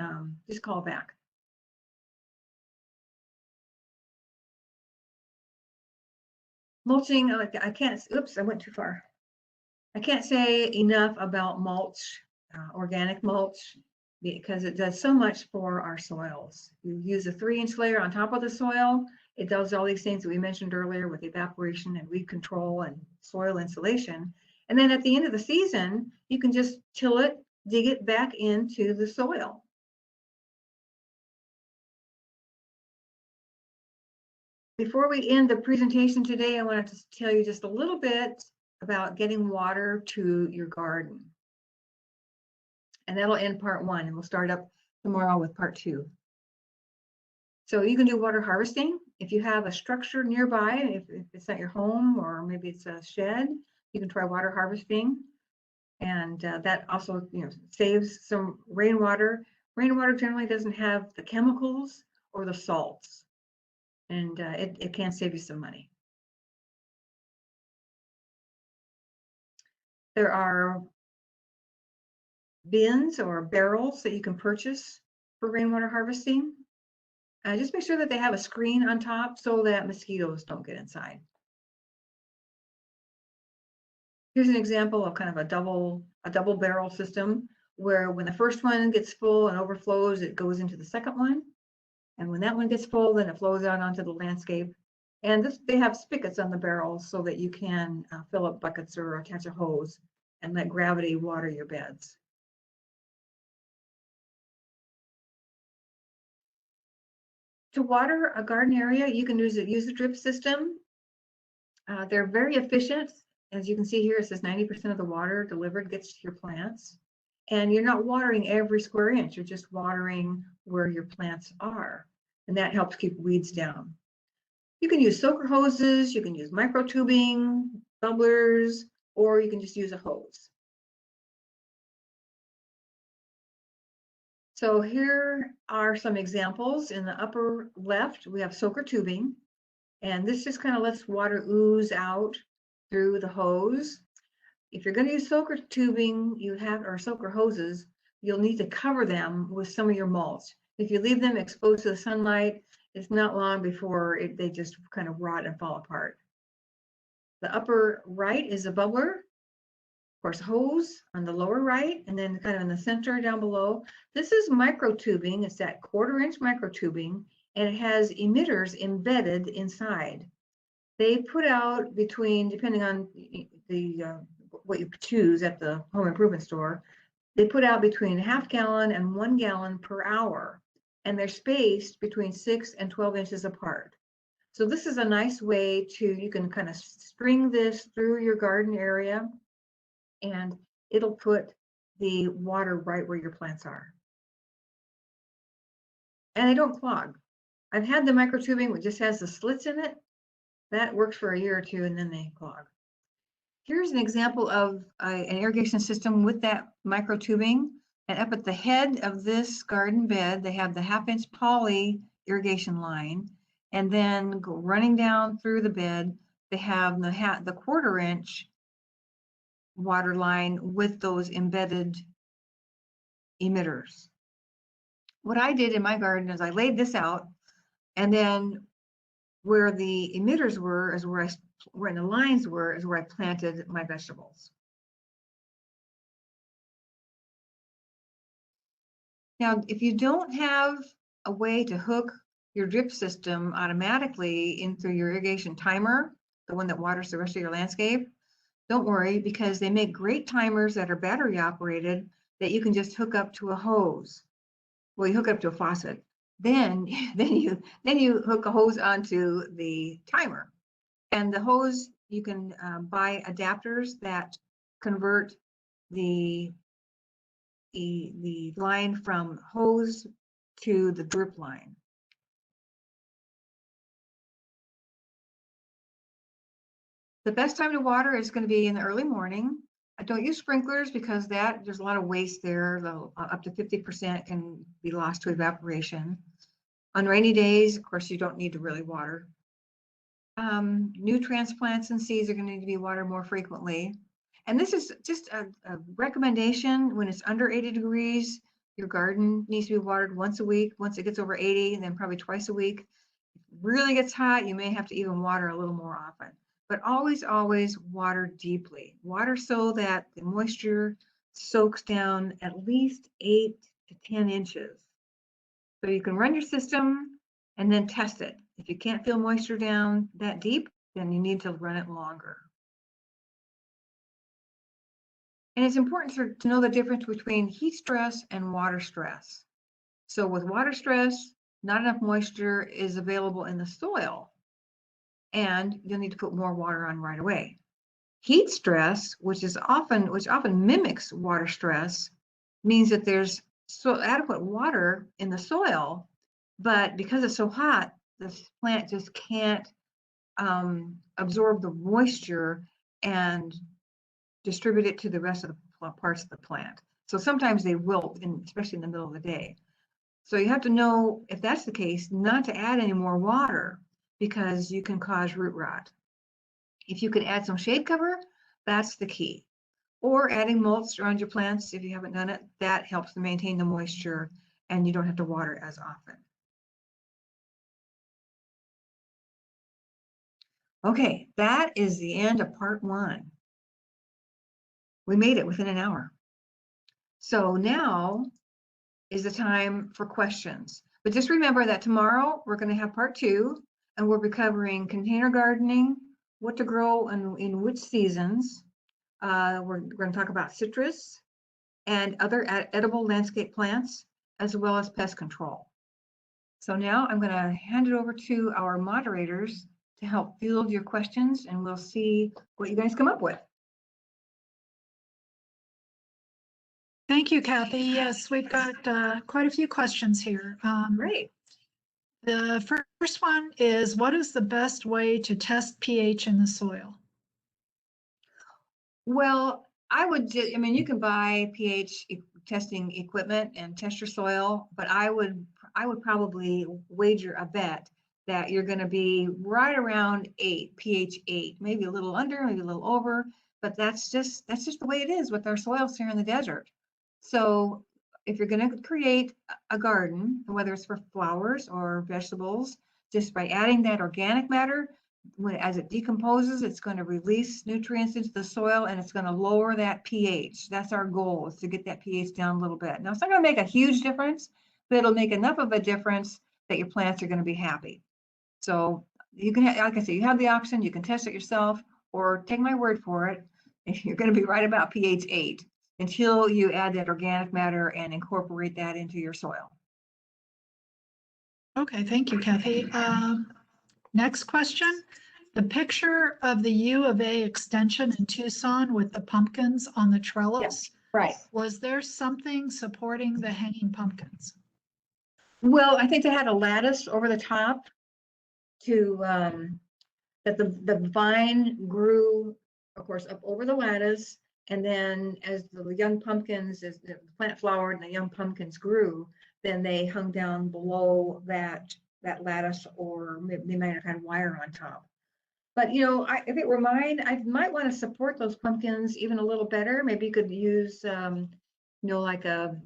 S1: just call back. Mulching, I can't, oops, I went too far. I can't say enough about mulch, organic mulch, because it does so much for our soils. You use a 3-inch layer on top of the soil. It does all these things that we mentioned earlier with evaporation and weed control and soil insulation. And then at the end of the season, you can just till it, dig it back into the soil. Before we end the presentation today, I wanted to tell you just a little bit about getting water to your garden. And that'll end part 1, and we'll start up tomorrow with part 2. So you can do water harvesting. If you have a structure nearby, if it's not your home or maybe it's a shed, you can try water harvesting. And that also, saves some rainwater. Rainwater generally doesn't have the chemicals or the salts, and it can save you some money. There are bins or barrels that you can purchase for rainwater harvesting. Just make sure that they have a screen on top so that mosquitoes don't get inside. Here's an example of kind of a double barrel system where when the first one gets full and overflows, it goes into the second one. And when that one gets full, then it flows out onto the landscape. And they have spigots on the barrels so that you can fill up buckets or attach a hose and let gravity water your beds. To water a garden area, you can use a drip system. They're very efficient. As you can see here, it says 90% of the water delivered gets to your plants. And you're not watering every square inch, you're just watering where your plants are. And that helps keep weeds down. You can use soaker hoses, you can use microtubing, bubblers, or you can just use a hose. So here are some examples. In the upper left, we have soaker tubing. And this just kind of lets water ooze out through the hose. If you're going to use soaker tubing, or soaker hoses, you'll need to cover them with some of your mulch. If you leave them exposed to the sunlight, it's not long before they just kind of rot and fall apart. The upper right is a bubbler, of course, hose on the lower right, and then kind of in the center down below. This is microtubing. It's that 1/4-inch microtubing, and it has emitters embedded inside. They put out between, depending on what you choose at the home improvement store, they put out between 1/2 gallon and 1 gallon per hour, and they're spaced between 6 and 12 inches apart. So this is a nice way you can kind of string this through your garden area, and it'll put the water right where your plants are. And they don't clog. I've had the microtubing which just has the slits in it. That works for a year or 2, and then they clog. Here's an example of an irrigation system with that microtubing. And up at the head of this garden bed, they have the 1/2-inch poly irrigation line. And then running down through the bed, they have the 1/4-inch water line with those embedded emitters. What I did in my garden is I laid this out, and then where the emitters were is where the lines were is where I planted my vegetables. Now, if you don't have a way to hook your drip system automatically in through your irrigation timer, the one that waters the rest of your landscape, don't worry, because they make great timers that are battery operated that you can just hook up to a hose. Well, you hook up to a faucet. Then you hook a hose onto the timer. And the hose, you can buy adapters that convert the line from hose to the drip line. The best time to water is going to be in the early morning. I don't use sprinklers because there's a lot of waste there. Up to 50% can be lost to evaporation. On rainy days, of course, you don't need to really water. New transplants and seeds are going to need to be watered more frequently. And this is just a recommendation. When it's under 80 degrees, your garden needs to be watered once a week. Once it gets over 80, and then probably twice a week. If it really gets hot, you may have to even water a little more often. But always, always water deeply. Water so that the moisture soaks down at least 8 to 10 inches. So you can run your system and then test it. If you can't feel moisture down that deep, then you need to run it longer. And it's important to know the difference between heat stress and water stress. So with water stress, not enough moisture is available in the soil, and you'll need to put more water on right away. Heat stress, which often mimics water stress, means that there's adequate water in the soil, but because it's so hot, this plant just can't absorb the moisture and distribute it to the rest of the parts of the plant. So sometimes they wilt, especially in the middle of the day. So you have to know, if that's the case, not to add any more water because you can cause root rot. If you can add some shade cover, that's the key. Or adding mulch around your plants if you haven't done it, that helps to maintain the moisture and you don't have to water as often. Okay, that is the end of part 1. We made it within an hour. So now is the time for questions. But just remember that tomorrow we're going to have part 2, and we'll be covering container gardening, what to grow and in which seasons. We're going to talk about citrus and other edible landscape plants, as well as pest control. So now I'm going to hand it over to our moderators to help field your questions, and we'll see what you guys come up with.
S2: Thank you, Kathy. Yes, we've got quite a few questions here.
S1: Great.
S2: The first one is, what is the best way to test pH in the soil?
S1: Well, I mean, you can buy pH testing equipment and test your soil, but I would probably wager a bet that you're going to be right around 8, pH 8, maybe a little under, maybe a little over, but that's just the way it is with our soils here in the desert. So if you're going to create a garden, whether it's for flowers or vegetables, just by adding that organic matter, as it decomposes, it's going to release nutrients into the soil and it's going to lower that pH. That's our goal, is to get that pH down a little bit. Now, it's not going to make a huge difference, but it'll make enough of a difference that your plants are going to be happy. So you can, like I said, you have the option, you can test it yourself, or take my word for it, if you're going to be right about pH 8 until you add that organic matter and incorporate that into your soil.
S2: Okay, thank you, Kathy. Next question. The picture of the U of A extension in Tucson with the pumpkins on the trellis.
S1: Yeah, right.
S2: Was there something supporting the hanging pumpkins?
S1: Well, I think they had a lattice over the top to that the vine grew, of course, up over the lattice, and then as the young pumpkins, as the plant flowered and the young pumpkins grew, then they hung down below that lattice, or they might have had wire on top. But you know, if it were mine, I might want to support those pumpkins even a little better. Maybe you could use, you know, like a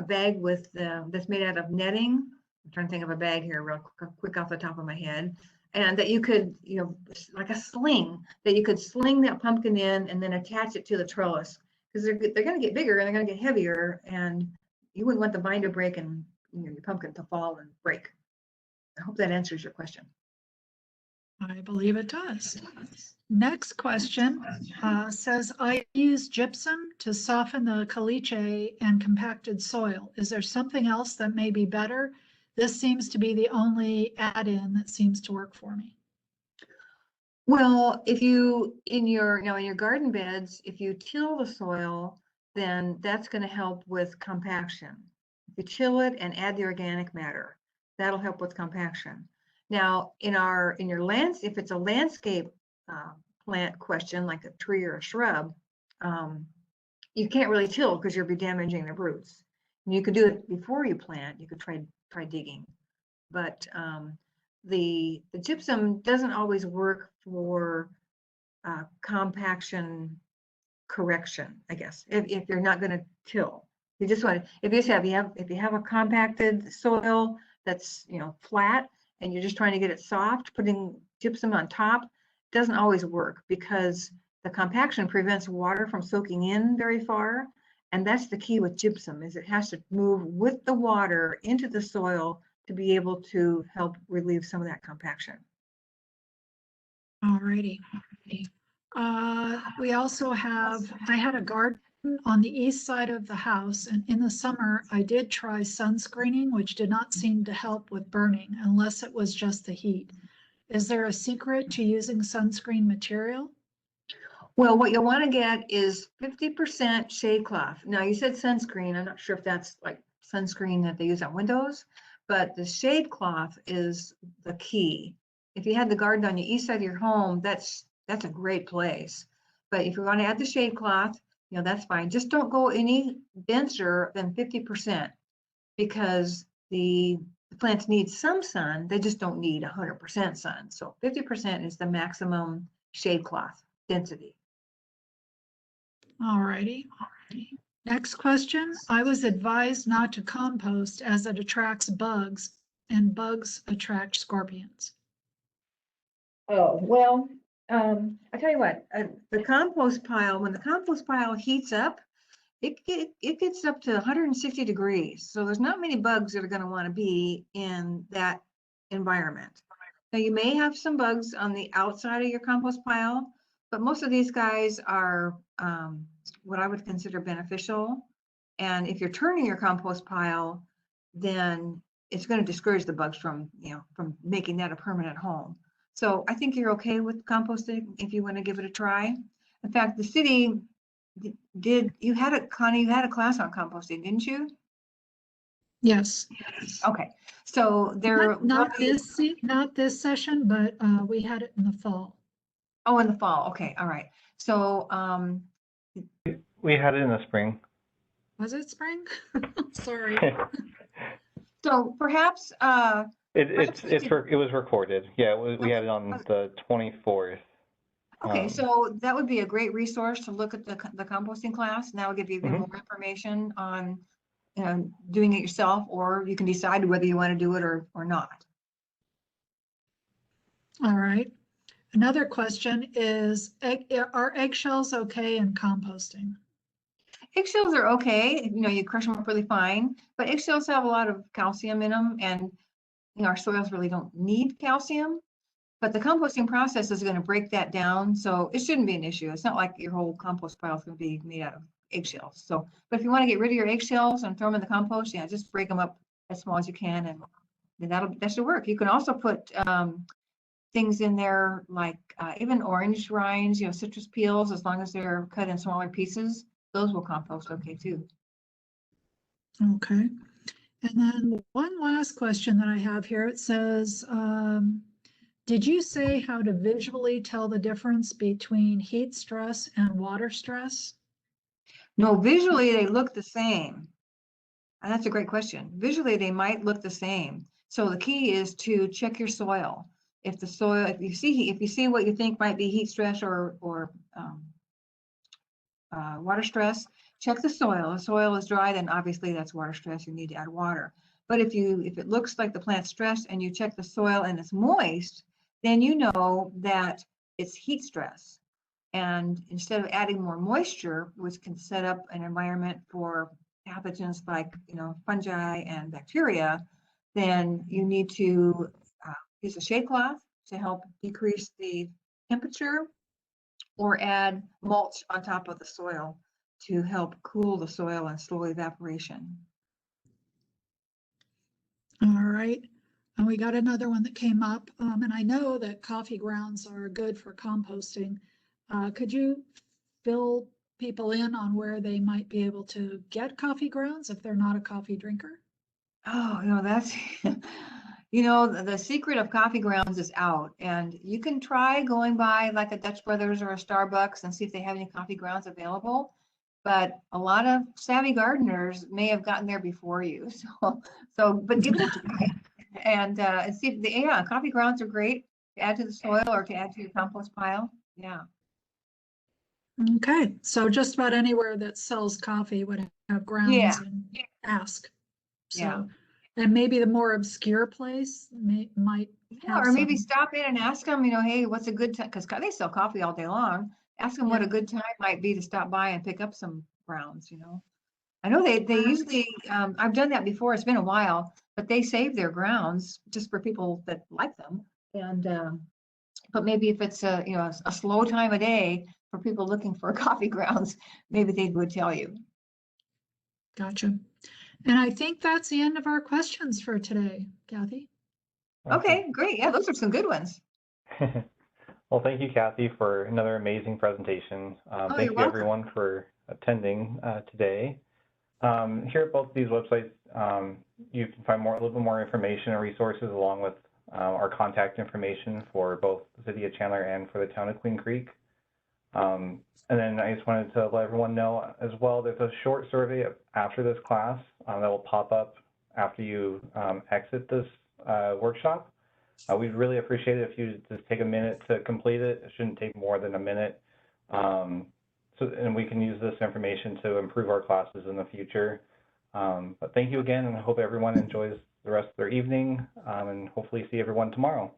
S1: bag with that's made out of netting. I'm trying to think of a bag here real quick off the top of my head. And that you could, you know, like a sling, that you could sling that pumpkin in and then attach it to the trellis, because they're going to get bigger and they're going to get heavier, and you wouldn't want the vine to break and, you know, your pumpkin to fall and break. I hope that answers your question.
S2: I believe it does. Next question says, I use gypsum to soften the caliche and compacted soil. Is there something else that may be better? This seems to be the only add-in that seems to work for me.
S1: Well, if you, in your garden beds, if you till the soil, then that's going to help with compaction. If you till it and add the organic matter, that'll help with compaction. Now, if it's a landscape plant question, like a tree or a shrub, you can't really till because you'll be damaging the roots. And you could do it before you plant. You could try digging, but the gypsum doesn't always work for compaction correction, I guess, if you're not going to till. You just want to, if you have a compacted soil that's, you know, flat and you're just trying to get it soft, putting gypsum on top doesn't always work because the compaction prevents water from soaking in very far. And that's the key with gypsum, is it has to move with the water into the soil to be able to help relieve some of that compaction.
S2: All righty. We also have, I had a garden on the east side of the house, and in the summer I did try sunscreening, which did not seem to help with burning unless it was just the heat. Is there a secret to using sunscreen material?
S1: Well, what you'll want to get is 50% shade cloth. Now, you said sunscreen. I'm not sure if that's like sunscreen that they use on windows, but the shade cloth is the key. If you had the garden on the east side of your home, that's a great place. But if you want to add the shade cloth, you know, that's fine. Just don't go any denser than 50% because the plants need some sun. They just don't need 100% sun. So 50% is the maximum shade cloth density.
S2: All righty. Next question. I was advised not to compost as it attracts bugs, and bugs attract scorpions.
S1: Oh, well, I tell you what, the compost pile, when the compost pile heats up, it gets up to 160 degrees. So there's not many bugs that are going to want to be in that environment. Now you may have some bugs on the outside of your compost pile, but most of these guys are what I would consider beneficial. And if you're turning your compost pile, then it's going to discourage the bugs from, you know, from making that a permanent home. So I think you're okay with composting if you want to give it a try. In fact, the city you had a, Connie, you had a class on composting, didn't you?
S2: Yes.
S1: Okay, so there
S2: not this session, but we had it in the fall.
S1: Oh, in the fall. Okay, all right. So
S3: we had it in the spring.
S2: Was it spring? Sorry.
S1: So perhaps
S3: it was recorded. Yeah, we had it on the 24th.
S1: Okay, so that would be a great resource to look at the composting class. And that will give you even more information on doing it yourself, or you can decide whether you want to do it or not.
S2: All right. Another question is, are eggshells okay in composting?
S1: Eggshells are okay. You know, you crush them up really fine, but eggshells have a lot of calcium in them, and you know, our soils really don't need calcium. But the composting process is going to break that down, so it shouldn't be an issue. It's not like your whole compost pile is going to be made out of eggshells. So, but if you want to get rid of your eggshells and throw them in the compost, yeah, just break them up as small as you can, and then that should work. You can also put things in there like even orange rinds, you know, citrus peels, as long as they're cut in smaller pieces, those will compost okay too.
S2: Okay. And then one last question that I have here, it says, did you say how to visually tell the difference between heat stress and water stress?
S1: No, visually they look the same. And that's a great question. Visually they might look the same. So the key is to check your soil. If the soil, if you see what you think might be heat stress or water stress, check the soil. If the soil is dry, then obviously that's water stress. You need to add water. But if it looks like the plant's stressed and you check the soil and it's moist, then you know that it's heat stress. And instead of adding more moisture, which can set up an environment for pathogens like, you know, fungi and bacteria, then you need to use a shade cloth to help decrease the temperature, or add mulch on top of the soil to help cool the soil and slow evaporation.
S2: All right. And we got another one that came up, and I know that coffee grounds are good for composting. Could you fill people in on where they might be able to get coffee grounds if they're not a coffee drinker?
S1: Oh, you know, that's You know, the secret of coffee grounds is out, and you can try going by like a Dutch Brothers or a Starbucks and see if they have any coffee grounds available. But a lot of savvy gardeners may have gotten there before you. But give it a try and see if yeah, coffee grounds are great to add to the soil or to add to your compost pile. Yeah.
S2: Okay, so just about anywhere that sells coffee would have
S1: Yeah.
S2: grounds and ask.
S1: Yeah.
S2: So, and maybe the more obscure place might
S1: Yeah,
S2: have
S1: or maybe
S2: some.
S1: stop in and ask them, you know, hey, what's a good time? Because they sell coffee all day long. Ask them what a
S2: Yeah.
S1: good time might be to stop by and pick up some grounds, you know. I know they usually, I've done that before, it's been a while, but they save their grounds just for people that like them. And, but maybe if it's a, you know, a slow time of day for people looking for coffee grounds, maybe they would tell you.
S2: Gotcha. And I think that's the end of our questions for today, Kathy.
S1: Okay, great. Yeah, those are some good ones.
S3: Well, thank you, Kathy, for another amazing presentation.
S1: Oh,
S3: Thank
S1: you're
S3: you,
S1: welcome.
S3: everyone, for attending today. Here at both of these websites, you can find a little bit more information and resources along with our contact information for both the City of Chandler and for the Town of Queen Creek. And then I just wanted to let everyone know as well, there's a short survey after this class that will pop up after you exit this workshop. We'd really appreciate it if you just take a minute to complete it. It shouldn't take more than a minute. And we can use this information to improve our classes in the future. But thank you again, and I hope everyone enjoys the rest of their evening, and hopefully see everyone tomorrow.